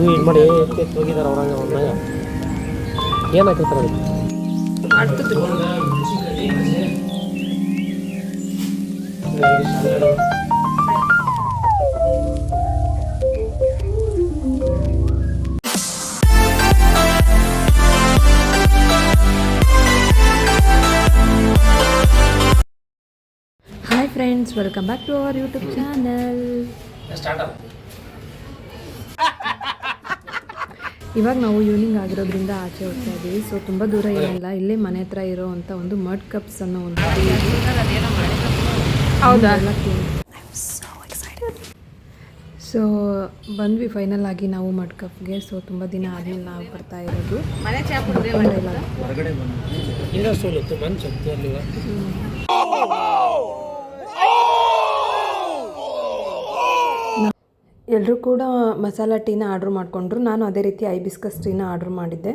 ಇದು ಮಾಡಿ ಹೋಗಿದ್ದಾರೆ ಅವ್ರಂಗೆ ಒಂದಾಗ ಏನು ಹಾಕಿರ್ತಾರೆ hi friends, welcome back to our YouTube channel. ಇವಾಗ ನಾವು ಈವ್ನಿಂಗ್ ಆಗಿರೋದ್ರಿಂದ ಆಚೆ ಹೋಗ್ತಾ ಇದ್ದೀವಿ. ಸೊ ತುಂಬ ದೂರ ಏನಿಲ್ಲ, ಇಲ್ಲೇ ಮನೆ ಹತ್ರ ಇರೋವಂಥ ಒಂದು ಮಡ್ ಕಪ್ಸ್ ಅನ್ನೋ ಒಂದು ಸೊ ಬಂದ್ವಿ ಫೈನಲ್ ಆಗಿ ನಾವು ಮಡ್ ಕಪ್ಗೆ. ಸೊ ತುಂಬ ದಿನ ಆದ್ಮೇಲೆ ನಾವು ಬರ್ತಾ ಇರೋದು. ಎಲ್ಲರೂ ಕೂಡ ಮಸಾಲ ಟೀನ ಆರ್ಡ್ರ್ ಮಾಡಿಕೊಂಡ್ರು. ನಾನು ಅದೇ ರೀತಿ ಐಬಿಸ್ಕಸ್ ಟೀನ ಆರ್ಡ್ರ್ ಮಾಡಿದ್ದೆ.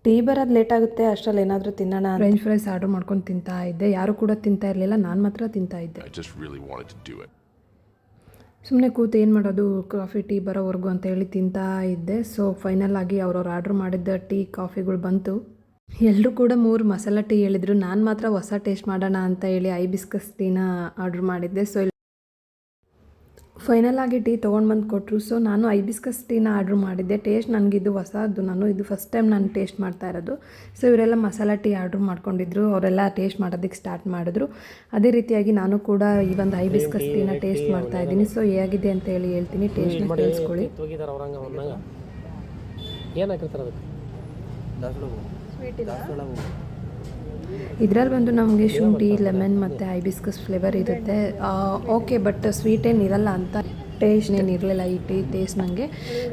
ಟೀ ಬರೋದು ಲೇಟ್ ಆಗುತ್ತೆ, ಅಷ್ಟರಲ್ಲಿ ಏನಾದರೂ ತಿನ್ನೋಣ. ಫ್ರೆಂಚ್ ಫ್ರೈಸ್ ಆರ್ಡ್ರ್ ಮಾಡ್ಕೊಂಡು ತಿಂತಾ ಇದ್ದೆ. ಯಾರು ಕೂಡ ತಿಂತಾ ಇರಲಿಲ್ಲ, ನಾನು ಮಾತ್ರ ತಿಂತಾ ಇದ್ದೆ. ಸುಮ್ಮನೆ ಕೂತು ಏನು ಮಾಡೋದು, ಕಾಫಿ ಟೀ ಬರೋವರೆಗೂ ಅಂತ ಹೇಳಿ ತಿಂತಾ ಇದ್ದೆ. ಸೊ ಫೈನಲ್ ಆಗಿ ಅವ್ರವ್ರು ಆರ್ಡ್ರ್ ಮಾಡಿದ್ದ ಟೀ ಕಾಫಿಗಳು ಬಂತು. ಎಲ್ಲರೂ ಕೂಡ 3 ಮಸಾಲ ಟೀ ಹೇಳಿದರು. ನಾನು ಮಾತ್ರ ಹೊಸ ಟೇಸ್ಟ್ ಮಾಡೋಣ ಅಂತ ಹೇಳಿ ಐಬಿಸ್ಕಸ್ ಟೀನ ಆರ್ಡ್ರ್ ಮಾಡಿದ್ದೆ. ಸೊ ಫೈನಲ್ ಆಗಿ ಟೀ ತೊಗೊಂಡು ಬಂದು ಕೊಟ್ಟರು. ಸೊ ನಾನು ಐಬಿಸ್ಕಸ್ ಟೀನ ಆರ್ಡ್ರ್ ಮಾಡಿದ್ದೆ. ಟೇಸ್ಟ್ ನನಗಿದು ಹೊಸದು, ಇದು ಫಸ್ಟ್ ಟೈಮ್ ನಾನು ಟೇಸ್ಟ್ ಮಾಡ್ತಾ ಇರೋದು. ಸೊ ಇವರೆಲ್ಲ ಮಸಾಲ ಟೀ ಆರ್ಡ್ರ್ ಮಾಡ್ಕೊಂಡಿದ್ರು, ಅವರೆಲ್ಲ ಟೇಸ್ಟ್ ಮಾಡೋದಕ್ಕೆ ಸ್ಟಾರ್ಟ್ ಮಾಡಿದ್ರು. ಅದೇ ರೀತಿಯಾಗಿ ನಾನು ಕೂಡ ಈ ಒಂದು ಐಬಿಸ್ಕಸ್ ಟೀನ ಟೇಸ್ಟ್ ಮಾಡ್ತಾ ಇದ್ದೀನಿ. ಸೊ ಹೇಗಿದೆ ಅಂತ ಹೇಳಿ ಹೇಳ್ತೀನಿ, ಟೇಸ್ಟ್ನ ಕೇಳಿಸ್ಕೊಳ್ಳಿ. ಇದರಲ್ಲಿ ಬಂದು ನಮಗೆ ಶುಂಠಿ, ಲೆಮನ್ ಮತ್ತು ಐಬಿಸ್ಕಸ್ ಫ್ಲೇವರ್ ಇರುತ್ತೆ. ಓಕೆ, ಬಟ್ ಸ್ವೀಟ್ ಏನು ಇರಲ್ಲ ಅಂತ ಟೇಸ್ಟ್ ಏನು ಇರಲಿಲ್ಲ ಈ ಟೀ ಟೇಸ್ಟ್ ನನಗೆ.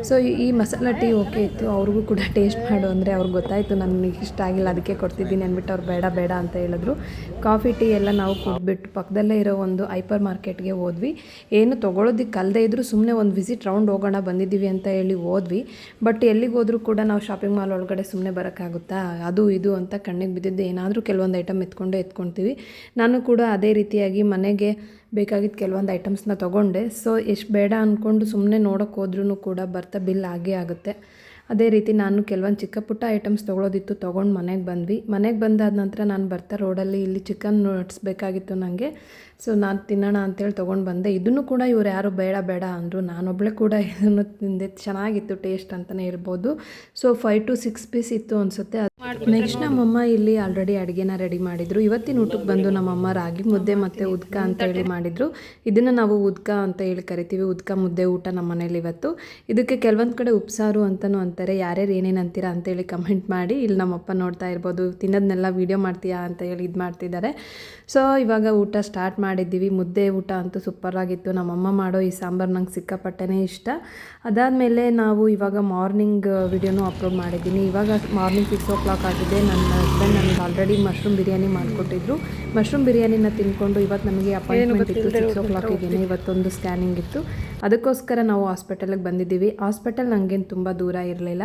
ಸೊ ಈ ಮಸಾಲ ಟೀ ಓಕೆ ಇತ್ತು. ಅವ್ರಿಗೂ ಕೂಡ ಟೇಸ್ಟ್ ಮಾಡು ಅಂದರೆ ಅವ್ರಿಗೆ ಗೊತ್ತಾಯಿತು ನನಗೆ ಇಷ್ಟ ಆಗಿಲ್ಲ, ಅದಕ್ಕೆ ಕೊಡ್ತಿದ್ದೀನಿ ಅಂದ್ಬಿಟ್ಟು ಅವ್ರು ಬೇಡ ಬೇಡ ಅಂತ ಹೇಳಿದ್ರು. ಕಾಫಿ ಟೀ ಎಲ್ಲ ನಾವು ಕುಡಿದ್ಬಿಟ್ಟು ಪಕ್ಕದಲ್ಲೇ ಇರೋ ಒಂದು ಹೈಪರ್ ಮಾರ್ಕೆಟ್ಗೆ ಹೋದ್ವಿ. ಏನು ತೊಗೊಳೋದಕ್ಕೆ ಅಲ್ಲದೆ ಇದ್ದರೂ ಸುಮ್ಮನೆ ಒಂದು ವಿಸಿಟ್ ರೌಂಡ್ ಹೋಗೋಣ ಬಂದಿದ್ದೀವಿ ಅಂತ ಹೇಳಿ ಹೋದ್ವಿ. ಬಟ್ ಎಲ್ಲಿಗೆ ಹೋದರೂ ಕೂಡ ನಾವು ಶಾಪಿಂಗ್ ಮಾಲ್ ಒಳಗಡೆ ಸುಮ್ಮನೆ ಬರೋಕ್ಕಾಗುತ್ತಾ, ಅದು ಇದು ಅಂತ ಕಣ್ಣಿಗೆ ಬಿದ್ದಿದ್ದು ಏನಾದರೂ ಕೆಲವೊಂದು ಐಟಮ್ ಎತ್ಕೊಳ್ತೀವಿ. ನಾನು ಕೂಡ ಅದೇ ರೀತಿಯಾಗಿ ಮನೆಗೆ ಬೇಕಾಗಿದ್ದು ಕೆಲವೊಂದು ಐಟಮ್ಸ್ನ ತೊಗೊಂಡೆ. ಸೊ ಎಷ್ಟು ಬೇಡ ಅಂದ್ಕೊಂಡು ಸುಮ್ಮನೆ ನೋಡೋಕೆ ಹೋದ್ರೂ ಕೂಡ ಬರ್ತಾ ಬಿಲ್ ಆಗೇ ಆಗುತ್ತೆ. ಅದೇ ರೀತಿ ನಾನು ಕೆಲವೊಂದು ಚಿಕ್ಕ ಪುಟ್ಟ ಐಟಮ್ಸ್ ತೊಗೊಳೋದಿತ್ತು, ತೊಗೊಂಡು ಮನೆಗೆ ಬಂದ್ವಿ. ಮನೆಗೆ ಬಂದಾದ ನಂತರ ನಾನು ಬರ್ತಾ ರೋಡಲ್ಲಿ ಇಲ್ಲಿ ಚಿಕನ್ ನಟ್ಸ್ ಬೇಕಾಗಿತ್ತು ನನಗೆ. ಸೊ ನಾನು ತಿನ್ನೋಣ ಅಂತೇಳಿ ತೊಗೊಂಡು ಬಂದೆ. ಇದನ್ನು ಕೂಡ ಇವ್ರು ಯಾರು ಬೇಡ ಬೇಡ ಅಂದರು. ನಾನೊಬ್ಬಳೇ ಕೂಡ ಇದನ್ನು ತಿಂದೆ. ಚೆನ್ನಾಗಿತ್ತು, ಟೇಸ್ಟ್ ಅಂತಲೇ ಇರ್ಬೋದು. ಸೊ 5 to 6 ಪೀಸ್ ಇತ್ತು ಅನಿಸುತ್ತೆ. ನೆಕ್ಸ್ಟ್ ನಮ್ಮಮ್ಮ ಇಲ್ಲಿ ಆಲ್ರೆಡಿ ಅಡುಗೆನ ರೆಡಿ ಮಾಡಿದರು. ಇವತ್ತಿನ ಊಟಕ್ಕೆ ಬಂದು ನಮ್ಮಮ್ಮ ರಾಗಿ ಮುದ್ದೆ ಮತ್ತು ಉದ್ಕ ಅಂತ ಹೇಳಿ ಮಾಡಿದರು. ಇದನ್ನು ನಾವು ಉದ್ಕ ಅಂತ ಹೇಳಿ ಕರಿತೀವಿ. ಉದ್ಕ ಮುದ್ದೆ ಊಟ ನಮ್ಮ ಮನೇಲಿ ಇವತ್ತು. ಇದಕ್ಕೆ ಕೆಲವೊಂದು ಕಡೆ ಉಪ್ಸಾರು ಅಂತಲೂ ಅಂತಾರೆ. ಯಾರ್ಯಾರು ಏನೇನು ಅಂತೀರಾ ಅಂತೇಳಿ ಕಮೆಂಟ್ ಮಾಡಿ. ಇಲ್ಲಿ ನಮ್ಮಪ್ಪ ನೋಡ್ತಾ ಇರ್ಬೋದು, ತಿನ್ನೋದನ್ನೆಲ್ಲ ವೀಡಿಯೋ ಮಾಡ್ತೀಯಾ ಅಂತ ಹೇಳಿ ಇದು ಮಾಡ್ತಿದ್ದಾರೆ. ಸೊ ಇವಾಗ ಊಟ ಸ್ಟಾರ್ಟ್ ಮಾಡಿದ್ದೀವಿ. ಮುದ್ದೆ ಊಟ ಅಂತೂ ಸೂಪರಾಗಿತ್ತು. ನಮ್ಮಮ್ಮ ಮಾಡೋ ಈ ಸಾಂಬಾರು ನಂಗೆ ಸಿಕ್ಕಾಪಟ್ಟೆನೇ ಇಷ್ಟ. ಅದಾದಮೇಲೆ ನಾವು ಇವಾಗ ಮಾರ್ನಿಂಗ್ ವಿಡಿಯೋನೂ ಅಪ್ಲೋಡ್ ಮಾಡಿದ್ದೀನಿ. ಇವಾಗ ಮಾರ್ನಿಂಗ್ 6 o'clock ಆಗಿದೆ. ನನ್ನ ಹಸ್ಬೆಂಡ್ ನನಗೆ ಆಲ್ರೆಡಿ ಮಶ್ರೂಮ್ ಬಿರಿಯಾನಿ ಮಾಡಿಕೊಟ್ಟಿದ್ರು. ಮಶ್ರೂಮ್ ಬಿರಿಯಾನಿನ ತಿಂದ್ಕೊಂಡು ಇವತ್ತು ನಮಗೆ ಅಪಾಯಿಂಟ್ಮೆಂಟ್ ಇತ್ತು 6 o'clock. ಇವತ್ತೊಂದು ಸ್ಕ್ಯಾನಿಂಗ್ ಇತ್ತು, ಅದಕ್ಕೋಸ್ಕರ ನಾವು ಹಾಸ್ಪಿಟಲ್ಗೆ ಬಂದಿದ್ದೀವಿ. ಹಾಸ್ಪಿಟಲ್ ನನಗೇನು ತುಂಬ ದೂರ ಇರಲಿಲ್ಲ,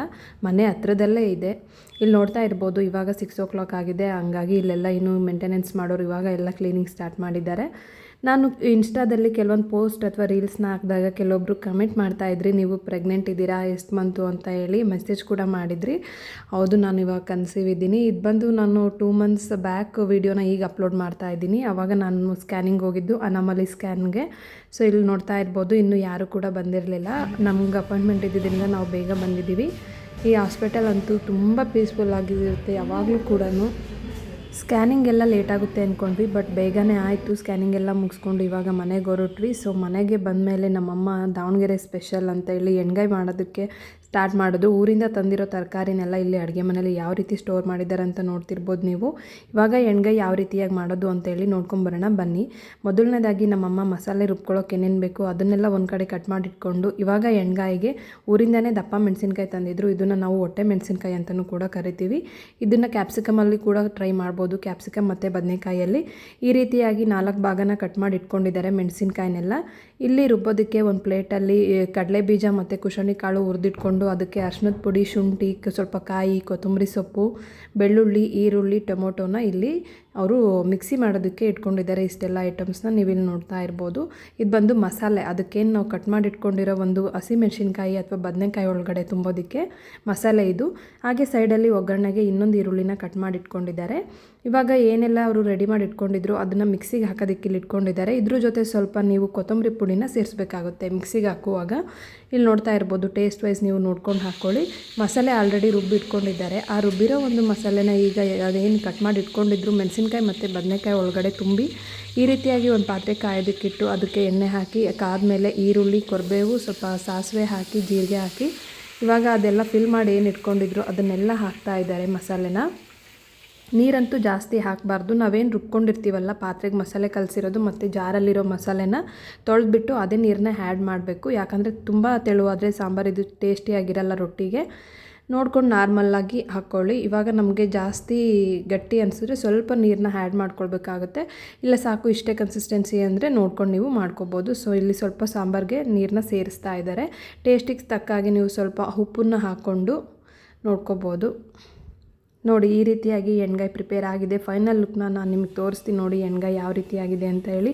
ಮನೆ ಹತ್ರದಲ್ಲೇ ಇದೆ. ಇಲ್ಲಿ ನೋಡ್ತಾ ಇರ್ಬೋದು, ಇವಾಗ 6 o'clock ಆಗಿದೆ. ಹಂಗಾಗಿ ಇಲ್ಲೆಲ್ಲ ಇನ್ನೂ ಮೇಂಟೆನೆನ್ಸ್ ಮಾಡೋರು ಇವಾಗ ಎಲ್ಲ ಕ್ಲೀನಿಂಗ್ ಸ್ಟಾರ್ಟ್ ಮಾಡಿದ್ದಾರೆ. ನಾನು ಇನ್ಸ್ಟಾದಲ್ಲಿ ಕೆಲವೊಂದು ಪೋಸ್ಟ್ ಅಥವಾ ರೀಲ್ಸ್ನ ಹಾಕಿದಾಗ ಕೆಲವೊಬ್ಬರು ಕಮೆಂಟ್ ಮಾಡ್ತಾಯಿದ್ರಿ, ನೀವು ಪ್ರೆಗ್ನೆಂಟ್ ಇದ್ದೀರಾ, ಎಷ್ಟು ಮಂತು ಅಂತ ಹೇಳಿ ಮೆಸೇಜ್ ಕೂಡ ಮಾಡಿದ್ರಿ. ಹೌದು, ನಾನು ಇವಾಗ ಕನ್ಸೀವ್ ಇದ್ದೀನಿ. ಇದು ಬಂದು ನಾನು 2 months ಬ್ಯಾಕ್ ವೀಡಿಯೋನ ಈಗ ಅಪ್ಲೋಡ್ ಮಾಡ್ತಾ ಇದ್ದೀನಿ. ಆವಾಗ ನಾನು ಸ್ಕ್ಯಾನಿಂಗ್ ಹೋಗಿದ್ದು, ಅನಾಮಲಿ ಸ್ಕ್ಯಾನ್ಗೆ. ಸೊ ಇಲ್ಲಿ ನೋಡ್ತಾ ಇರ್ಬೋದು, ಇನ್ನೂ ಯಾರೂ ಕೂಡ ಬಂದಿರಲಿಲ್ಲ. ನಮ್ಗೆ ಅಪಾಯಿಂಟ್ಮೆಂಟ್ ಇದ್ದಿದ್ದರಿಂದ ನಾವು ಬೇಗ ಬಂದಿದ್ದೀವಿ. ಈ ಹಾಸ್ಪಿಟಲ್ ಅಂತೂ ತುಂಬ ಪೀಸ್ಫುಲ್ ಆಗಿರುತ್ತೆ ಯಾವಾಗಲೂ ಕೂಡ. ಸ್ಕ್ಯಾನಿಂಗ್ ಎಲ್ಲ ಲೇಟಾಗುತ್ತೆ ಅಂದ್ಕೊಂಡ್ವಿ, ಬಟ್ ಬೇಗನೆ ಆಯಿತು. ಸ್ಕ್ಯಾನಿಂಗ್ ಎಲ್ಲ ಮುಗಿಸ್ಕೊಂಡು ಇವಾಗ ಮನೆಗೆ ಹೊರಟ್ವಿ. ಸೊ ಮನೆಗೆ ಬಂದಮೇಲೆ ನಮ್ಮಮ್ಮ ದಾವಣಗೆರೆ ಸ್ಪೆಷಲ್ ಅಂತ ಹೇಳಿ ಎಣ್ಗಾಯಿ ಮಾಡೋದಕ್ಕೆ ಸ್ಟಾರ್ಟ್ ಮಾಡೋದು. ಊರಿಂದ ತಂದಿರೋ ತರಕಾರಿನೆಲ್ಲ ಇಲ್ಲಿ ಅಡುಗೆ ಮನೇಲಿ ಯಾವ ರೀತಿ ಸ್ಟೋರ್ ಮಾಡಿದ್ದಾರೆ ಅಂತ ನೋಡ್ತಿರ್ಬೋದು ನೀವು. ಇವಾಗ ಎಣ್ಗಾಯಿ ಯಾವ ರೀತಿಯಾಗಿ ಮಾಡೋದು ಅಂತೇಳಿ ನೋಡ್ಕೊಂಬರೋಣ ಬನ್ನಿ. ಮೊದಲನೇದಾಗಿ ನಮ್ಮಮ್ಮ ಮಸಾಲೆ ರುಬ್ಕೊಳ್ಳೋಕೆ ಏನೇನು ಬೇಕು ಅದನ್ನೆಲ್ಲ ಒಂದು ಕಡೆ ಕಟ್ ಮಾಡಿಟ್ಕೊಂಡು, ಇವಾಗ ಎಣ್ಗಾಯಿಗೆ ಊರಿಂದನೇ ದಪ್ಪ ಮೆಣಸಿನ್ಕಾಯಿ ತಂದಿದ್ರು. ಇದನ್ನು ನಾವು ಹೊಟ್ಟೆ ಮೆಣಸಿನ್ಕಾಯಿ ಅಂತಲೂ ಕೂಡ ಕರಿತೀವಿ. ಇದನ್ನು ಕ್ಯಾಪ್ಸಿಕಮಲ್ಲಿ ಕೂಡ ಟ್ರೈ ಮಾಡ್ಬೋದು, ಕ್ಯಾಪ್ಸಿಕಮ್ ಮತ್ತು ಬದನೆಕಾಯಲ್ಲಿ. ಈ ರೀತಿಯಾಗಿ 4 ಭಾಗನ ಕಟ್ ಮಾಡಿ ಇಟ್ಕೊಂಡಿದ್ದಾರೆ ಮೆಣಸಿನ್ಕಾಯಿನೆಲ್ಲ. ಇಲ್ಲಿ ರುಬ್ಬೋದಕ್ಕೆ ಒಂದು ಪ್ಲೇಟಲ್ಲಿ ಕಡಲೆ ಬೀಜ ಮತ್ತು ಕುಶನಿ ಕಾಳು ಹುರಿದಿಟ್ಕೊಂಡು ಅದಕ್ಕೆ ಅರಿಶಿನದ ಪುಡಿ, ಶುಂಠಿ, ಸ್ವಲ್ಪ ಕಾಯಿ, ಕೊತ್ತಂಬರಿ ಸೊಪ್ಪು, ಬೆಳ್ಳುಳ್ಳಿ, ಈರುಳ್ಳಿ, ಟೊಮೊಟೊನ ಇಲ್ಲಿ ಅವರು ಮಿಕ್ಸಿ ಮಾಡೋದಕ್ಕೆ ಇಟ್ಕೊಂಡಿದ್ದಾರೆ ಇಷ್ಟೆಲ್ಲ ಐಟಮ್ಸ್ನ ನೀವಿಲ್ಲಿ ನೋಡ್ತಾ ಇರ್ಬೋದು. ಇದು ಬಂದು ಮಸಾಲೆ, ಅದಕ್ಕೇನು ನಾವು ಕಟ್ ಮಾಡಿ ಇಟ್ಕೊಂಡಿರೋ ಒಂದು ಹಸಿಮೆಣಸಿನ್ಕಾಯಿ ಅಥವಾ ಬದನೆಕಾಯಿ ಒಳಗಡೆ ತುಂಬೋದಕ್ಕೆ ಮಸಾಲೆ ಇದು. ಹಾಗೆ ಸೈಡಲ್ಲಿ ಒಗ್ಗರಣೆಗೆ ಇನ್ನೊಂದು ಈರುಳ್ಳಿನ ಕಟ್ ಮಾಡಿ ಇಟ್ಕೊಂಡಿದ್ದಾರೆ. ಇವಾಗ ಏನೆಲ್ಲ ಅವರು ರೆಡಿ ಮಾಡಿ ಇಟ್ಕೊಂಡಿದ್ರು ಅದನ್ನು ಮಿಕ್ಸಿಗೆ ಹಾಕೋದಕ್ಕೆ ಇಲ್ಲಿ ಇಟ್ಕೊಂಡಿದ್ದಾರೆ. ಇದ್ರ ಜೊತೆ ಸ್ವಲ್ಪ ನೀವು ಕೊತ್ತಂಬರಿ ಪುಡಿನ ಸೇರಿಸ್ಬೇಕಾಗುತ್ತೆ ಮಿಕ್ಸಿಗೆ ಹಾಕುವಾಗ. ಇಲ್ಲಿ ನೋಡ್ತಾ ಇರ್ಬೋದು, ಟೇಸ್ಟ್ ವೈಸ್ ನೀವು ನೋಡ್ಕೊಂಡು ಹಾಕ್ಕೊಳ್ಳಿ. ಮಸಾಲೆ ಆಲ್ರೆಡಿ ರುಬ್ಬಿ ಇಟ್ಕೊಂಡಿದ್ದಾರೆ. ಆ ರುಬ್ಬಿರೋ ಒಂದು ಮಸಾಲೆನ ಈಗ ಅದೇನು ಕಟ್ ಮಾಡಿ ಇಟ್ಕೊಂಡಿದ್ರು ಮೆಣಸಿನ್ಕಾಯಿ ಮತ್ತು ಬದನೆಕಾಯಿ ಒಳಗಡೆ ತುಂಬಿ ಈ ರೀತಿಯಾಗಿ ಒಂದು ಪಾತ್ರೆ ಕಾಯೋದಕ್ಕಿಟ್ಟು ಅದಕ್ಕೆ ಎಣ್ಣೆ ಹಾಕಿ ಕಾದ್ಮೇಲೆ ಈರುಳ್ಳಿ, ಕರಿಬೇವು, ಸ್ವಲ್ಪ ಸಾಸಿವೆ ಹಾಕಿ ಜೀರಿಗೆ ಹಾಕಿ ಇವಾಗ ಅದೆಲ್ಲ ಫಿಲ್ ಮಾಡಿ ಏನು ಇಟ್ಕೊಂಡಿದ್ರು ಅದನ್ನೆಲ್ಲ ಹಾಕ್ತಾ ಇದ್ದಾರೆ ಮಸಾಲೆನ. ನೀರಂತೂ ಜಾಸ್ತಿ ಹಾಕಬಾರ್ದು. ನಾವೇನು ರುಬ್ಕೊಂಡಿರ್ತೀವಲ್ಲ ಪಾತ್ರೆಗೆ ಮಸಾಲೆ ಕಲಸಿರೋದು ಮತ್ತು ಜಾರಲ್ಲಿರೋ ಮಸಾಲೆನ ತೊಳೆದ್ಬಿಟ್ಟು ಅದೇ ನೀರನ್ನ ಆ್ಯಡ್ ಮಾಡಬೇಕು. ಯಾಕಂದರೆ ತುಂಬ ತೆಳುವಾದರೆ ಸಾಂಬಾರು ಇದು ಟೇಸ್ಟಿಯಾಗಿರಲ್ಲ ರೊಟ್ಟಿಗೆ. ನೋಡ್ಕೊಂಡು ನಾರ್ಮಲ್ಲಾಗಿ ಹಾಕ್ಕೊಳ್ಳಿ. ಇವಾಗ ನಮಗೆ ಜಾಸ್ತಿ ಗಟ್ಟಿ ಅನಿಸಿದ್ರೆ ಸ್ವಲ್ಪ ನೀರನ್ನ ಆ್ಯಡ್ ಮಾಡ್ಕೊಳ್ಬೇಕಾಗುತ್ತೆ. ಇಲ್ಲ ಸಾಕು ಇಷ್ಟೇ ಕನ್ಸಿಸ್ಟೆನ್ಸಿ ಅಂದರೆ ನೋಡ್ಕೊಂಡು ನೀವು ಮಾಡ್ಕೋಬೋದು. ಸೊ ಇಲ್ಲಿ ಸ್ವಲ್ಪ ಸಾಂಬಾರಿಗೆ ನೀರನ್ನ ಸೇರಿಸ್ತಾ ಇದ್ದಾರೆ. ಟೇಸ್ಟಿಗೆ ತಕ್ಕಾಗಿ ನೀವು ಸ್ವಲ್ಪ ಉಪ್ಪನ್ನು ಹಾಕ್ಕೊಂಡು ನೋಡ್ಕೋಬೋದು. ನೋಡಿ ಈ ರೀತಿಯಾಗಿ ಎಣ್ಗಾಯಿ ಪ್ರಿಪೇರ್ ಆಗಿದೆ. ಫೈನಲ್ ಲುಕ್ನ ನಾನು ನಿಮಗೆ ತೋರಿಸ್ತೀನಿ ನೋಡಿ ಎಣ್ಗಾಯಿ ಯಾವ ರೀತಿ ಆಗಿದೆ ಅಂತ ಹೇಳಿ.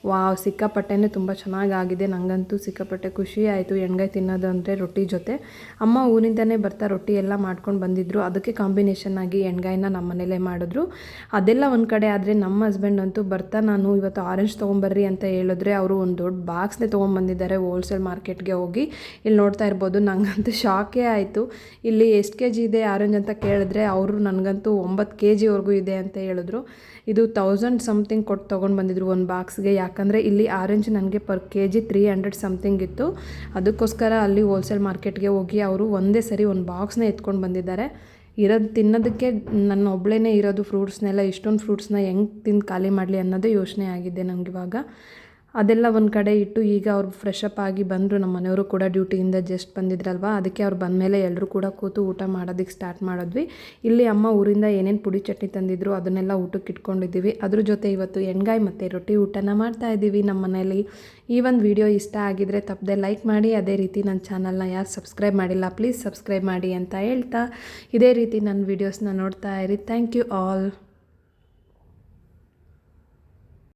ವಾವ್, ಸಿಕ್ಕಾಪಟ್ಟೆನೇ ತುಂಬ ಚೆನ್ನಾಗಾಗಿದೆ. ನನಗಂತೂ ಸಿಕ್ಕಾಪಟ್ಟೆ ಖುಷಿ ಆಯಿತು ಎಣ್ಗಾಯಿ ತಿನ್ನೋದು ಅಂದರೆ ರೊಟ್ಟಿ ಜೊತೆ. ಅಮ್ಮ ಊರಿಂದನೇ ಬರ್ತಾ ರೊಟ್ಟಿ ಎಲ್ಲ ಮಾಡ್ಕೊಂಡು ಬಂದಿದ್ದರು. ಅದಕ್ಕೆ ಕಾಂಬಿನೇಷನ್ ಆಗಿ ಎಣ್ಗಾಯಿನ ನಮ್ಮ ಮನೇಲೇ ಮಾಡಿದ್ರು. ಅದೆಲ್ಲ ಒಂದು ಕಡೆ ಆದರೆ ನಮ್ಮ ಹಸ್ಬೆಂಡ್ ಅಂತೂ ಬರ್ತಾ ನಾನು ಇವತ್ತು ಆರೆಂಜ್ ತೊಗೊಂಬರ್ರಿ ಅಂತ ಹೇಳಿದ್ರೆ ಅವರು ಒಂದು ದೊಡ್ಡ ಬಾಕ್ಸ್ನೇ ತೊಗೊಂಬಂದಿದ್ದಾರೆ ಹೋಲ್ಸೇಲ್ ಮಾರ್ಕೆಟ್ಗೆ ಹೋಗಿ. ಇಲ್ಲಿ ನೋಡ್ತಾ ಇರ್ಬೋದು, ನನಗಂತೂ ಶಾಕೇ ಆಯಿತು. ಇಲ್ಲಿ ಎಷ್ಟು kg ಇದೆ ಆರೆಂಜ್ ಅಂತ ಕೇಳಿದ್ರೆ ಅವರು ನನಗಂತೂ 9 kgವರೆಗೂ ಇದೆ ಅಂತ ಹೇಳಿದ್ರು. ಇದು 1000 ಸಮಥಿಂಗ್ ಕೊಟ್ಟು ತೊಗೊಂಡು ಬಂದಿದ್ರು ಒಂದು ಬಾಕ್ಸ್ಗೆ. ಯಾಕಂದರೆ ಇಲ್ಲಿ ಆರೆಂಜ್ ನನಗೆ ಪರ್ kg 300 ಸಮಥಿಂಗ್ ಇತ್ತು. ಅದಕ್ಕೋಸ್ಕರ ಅಲ್ಲಿ ಹೋಲ್ಸೇಲ್ ಮಾರ್ಕೆಟ್ಗೆ ಹೋಗಿ ಅವರು ಒಂದೇ ಸರಿ ಒಂದು ಬಾಕ್ಸ್ನ ಎತ್ಕೊಂಡು ಬಂದಿದ್ದಾರೆ. ಇರೋದು ತಿನ್ನೋದಕ್ಕೆ ನನ್ನ ಒಬ್ಬಳೇ ಇರೋದು ಫ್ರೂಟ್ಸ್ನೆಲ್ಲ, ಇಷ್ಟೊಂದು ಫ್ರೂಟ್ಸ್ನ ಹೆಂಗೆ ತಿಂದು ಖಾಲಿ ಮಾಡಲಿ ಅನ್ನೋದೇ ಯೋಚನೆ ಆಗಿದೆ ನನಗಿವಾಗ. ಅದೆಲ್ಲ ಒಂದು ಕಡೆ ಇಟ್ಟು ಈಗ ಅವ್ರು ಫ್ರೆಶ್ ಅಪ್ ಆಗಿ ಬಂದರು. ನಮ್ಮ ಮನೆಯವರು ಕೂಡ ಡ್ಯೂಟಿಯಿಂದ ಜಸ್ಟ್ ಬಂದಿದ್ರಲ್ವ, ಅದಕ್ಕೆ ಅವ್ರು ಬಂದಮೇಲೆ ಎಲ್ಲರೂ ಕೂಡ ಕೂತು ಊಟ ಮಾಡೋದಕ್ಕೆ ಸ್ಟಾರ್ಟ್ ಮಾಡಿದ್ವಿ. ಇಲ್ಲಿ ಅಮ್ಮ ಊರಿಂದ ಏನೇನು ಪುಡಿ ಚಟ್ನಿ ತಂದಿದ್ರು ಅದನ್ನೆಲ್ಲ ಊಟಕ್ಕೆ ಇಟ್ಕೊಂಡಿದ್ದೀವಿ. ಅದ್ರ ಜೊತೆ ಇವತ್ತು ಎಣ್ಗಾಯಿ ಮತ್ತು ರೊಟ್ಟಿ ಊಟನ ಮಾಡ್ತಾಯಿದ್ದೀವಿ ನಮ್ಮ ಮನೇಲಿ. ಈ ಒಂದು ವಿಡಿಯೋ ಇಷ್ಟ ಆಗಿದರೆ ತಪ್ಪದೆ ಲೈಕ್ ಮಾಡಿ. ಅದೇ ರೀತಿ ನನ್ನ ಚಾನಲ್ನ ಯಾರು ಸಬ್ಸ್ಕ್ರೈಬ್ ಮಾಡಿಲ್ಲ ಪ್ಲೀಸ್ ಸಬ್ಸ್ಕ್ರೈಬ್ ಮಾಡಿ ಅಂತ ಹೇಳ್ತಾ ಇದೇ ರೀತಿ ನನ್ನ ವೀಡಿಯೋಸ್ನ ನೋಡ್ತಾ ಇರಿ. Thank you all.